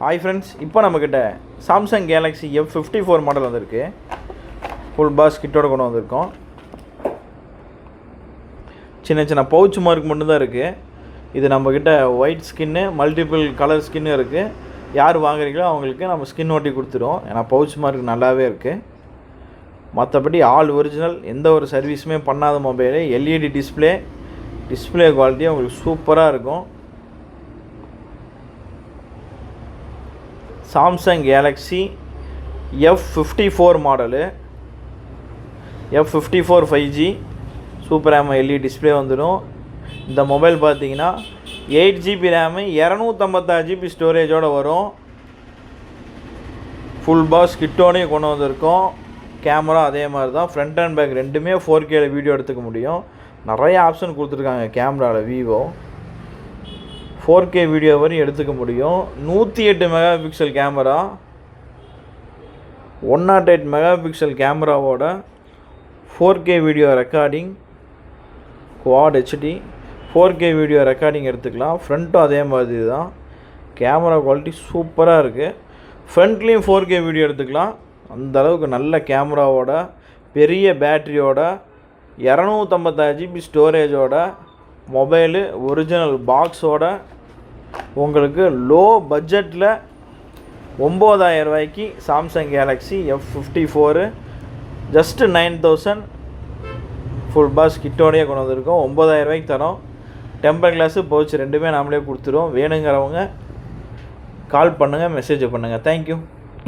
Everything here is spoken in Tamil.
ஹாய் ஃப்ரெண்ட்ஸ், இப்போ நம்மக்கிட்ட சாம்சங் கேலக்ஸி F54 மாடல் வந்திருக்கு. ஃபுல் பாஸ் கிட்டோட கொண்டு வந்திருக்கோம். சின்ன சின்ன பவுச் மார்க் மட்டும்தான் இருக்குது. இது நம்மக்கிட்ட white skin, multiple colour skin இருக்குது. யார் வாங்குறீங்களோ அவங்களுக்கு நம்ம ஸ்கின் ஓட்டி கொடுத்துருவோம். ஏன்னா பவுச் மார்க் நல்லாவே இருக்குது. மற்றபடி ஆல் ஒரிஜினல், எந்த ஒரு சர்வீஸுமே பண்ணாத மொபைலு. எல்இடி டிஸ்பிளே குவாலிட்டி உங்களுக்கு சூப்பராக இருக்கும். Samsung Galaxy F54 model, F54 5G super ஆம் எல்இடி டிஸ்பிளே வந்துடும். இந்த மொபைல் பார்த்தீங்கன்னா 8GB ரேமு, 256GB ஸ்டோரேஜோடு வரும். ஃபுல் பாஸ் கிட்டோடையும் கொண்டு வந்திருக்கோம். கேமரா அதே மாதிரி தான், ஃப்ரண்ட் அண்ட் பேக் ரெண்டுமே 4K வீடியோ எடுத்துக்க முடியும். நிறைய ஆப்ஷன் கொடுத்துருக்காங்க கேமராவில். விவோ 4K வீடியோ வரையும் எடுத்துக்க முடியும். 108 mega pixel camera, 108 mega pixel கேமராவோட 4K video recording, quad HD 4K video recording எடுத்துக்கலாம். ஃப்ரண்ட்டும் அதே மாதிரி தான். கேமரா குவாலிட்டி சூப்பராக இருக்குது. ஃப்ரண்ட்லேயும் 4K வீடியோ எடுத்துக்கலாம். அந்தளவுக்கு நல்ல கேமராவோட, பெரிய பேட்டரியோட, 256GB ஸ்டோரேஜோட மொபைலு, ஒரிஜினல் பாக்ஸோட உங்களுக்கு லோ பட்ஜெட்டில் 9000 ரூபாய்க்கு Samsung Galaxy F54 just 9000 full பாஸ் கிட்டோடையே கொண்டு வந்திருக்கோம். 9000 ரூபாய்க்கு தரோம். டெம்பர் கிளாஸு பவுச் ரெண்டுமே நாமளே கொடுத்துருவோம். வேணுங்கிறவங்க கால் பண்ணுங்கள், மெசேஜ் பண்ணுங்கள். தேங்க்யூ.